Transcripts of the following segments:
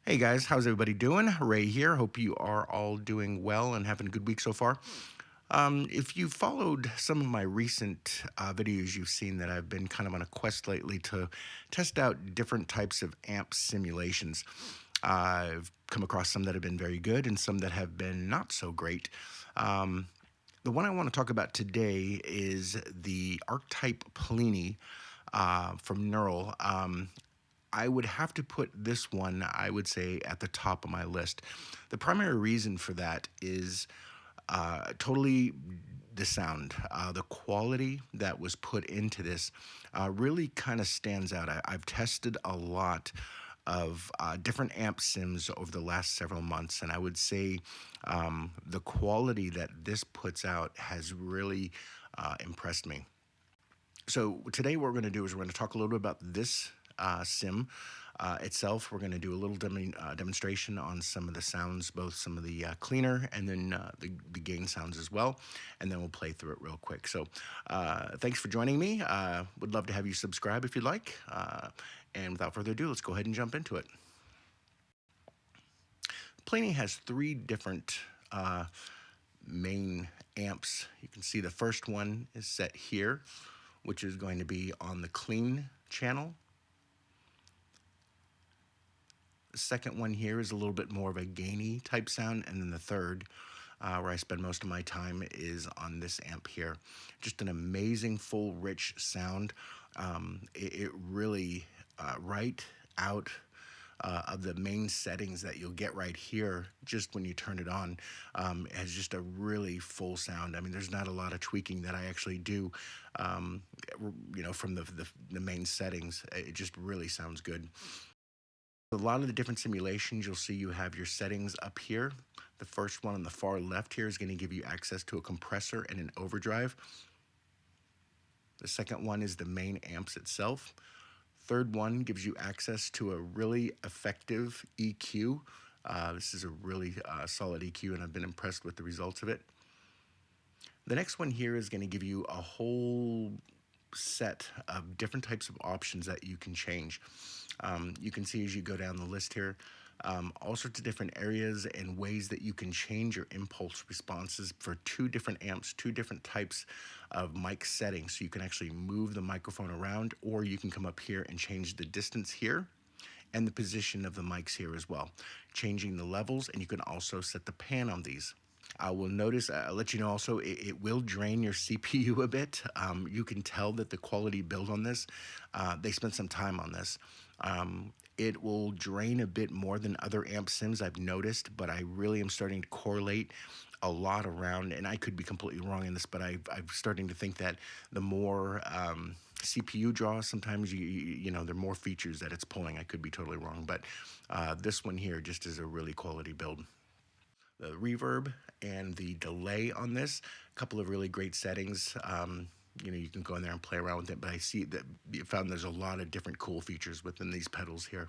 Hey guys, how's everybody doing? Ray here. Hope you are all doing well and having a good week so far. If you followed some of my recent videos, you've seen that I've been kind of on a quest lately to test out different types of amp simulations. I've come across some that have been very good and some that have been not so great. The one I want to talk about today is the Archetype Plini from Neural. I would have to put this one, I would say, at the top of my list. The primary reason for that is totally the sound. The quality that was put into this really kind of stands out. I've tested a lot of different amp sims over the last several months, and I would say the quality that this puts out has really impressed me. So today what we're going to do is we're going to talk a little bit about this sim itself. We're going to do a little demonstration on some of the sounds, both some of the cleaner and then the gain sounds as well, and then we'll play through it real quick. So thanks for joining me. Would love to have you subscribe if you'd like. And without further ado, let's go ahead and jump into it. Plini has three different main amps. You can see the first one is set here, which is going to be on the clean channel. The second one here is a little bit more of a gainy type sound, and then the third, where I spend most of my time, is on this amp here. Just an amazing, full, rich sound. It really, right out of the main settings that you'll get right here, just when you turn it on, has just a really full sound. I mean, there's not a lot of tweaking that I actually do, from the main settings. It just really sounds good. A lot of the different simulations, you'll see you have your settings up here. The first one on the far left here is going to give you access to a compressor and an overdrive. The second one is the main amps itself. Third one gives you access to a really effective EQ. This is a really solid EQ, and I've been impressed with the results of it. The next one here is going to give you a whole set of different types of options that you can change. You can see as you go down the list here, all sorts of different areas and ways that you can change your impulse responses for two different amps, two different types of mic settings. So you can actually move the microphone around, or you can come up here and change the distance here and the position of the mics here as well, changing the levels, and you can also set the pan on these. I will notice, I'll let you know also, it will drain your CPU a bit. You can tell that the quality build on this, they spent some time on this. It will drain a bit more than other amp sims I've noticed, but I really am starting to correlate a lot around, and I could be completely wrong in this, but I'm starting to think that the more CPU draw, sometimes you know, there are more features that it's pulling. I could be totally wrong, but this one here just is a really quality build. The reverb and the delay on this, a couple of really great settings. You can go in there and play around with it, but I see that you found there's a lot of different cool features within these pedals here.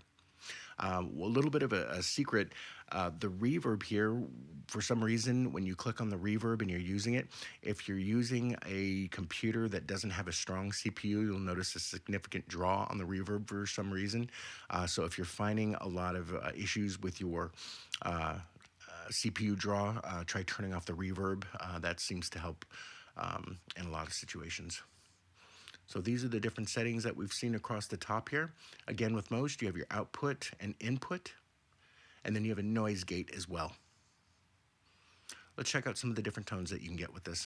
A little bit of a secret, the reverb here, for some reason, when you click on the reverb and you're using it, if you're using a computer that doesn't have a strong CPU, you'll notice a significant draw on the reverb for some reason. So if you're finding a lot of issues with your CPU draw, try turning off the reverb. That seems to help in a lot of situations. So these are the different settings that we've seen across the top here. Again, with most, you have your output and input, and then you have a noise gate as well. Let's check out some of the different tones that you can get with this.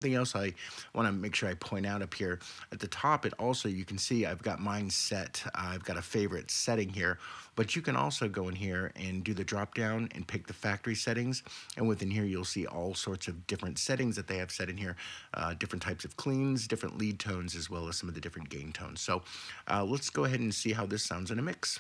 Thing else I want to make sure I point out up here at the top, it also, you can see I've got mine set. I've got a favorite setting here, but you can also go in here and do the drop down and pick the factory settings. And within here, you'll see all sorts of different settings that they have set in here, different types of cleans, different lead tones, as well as some of the different gain tones. So let's go ahead and see how this sounds in a mix.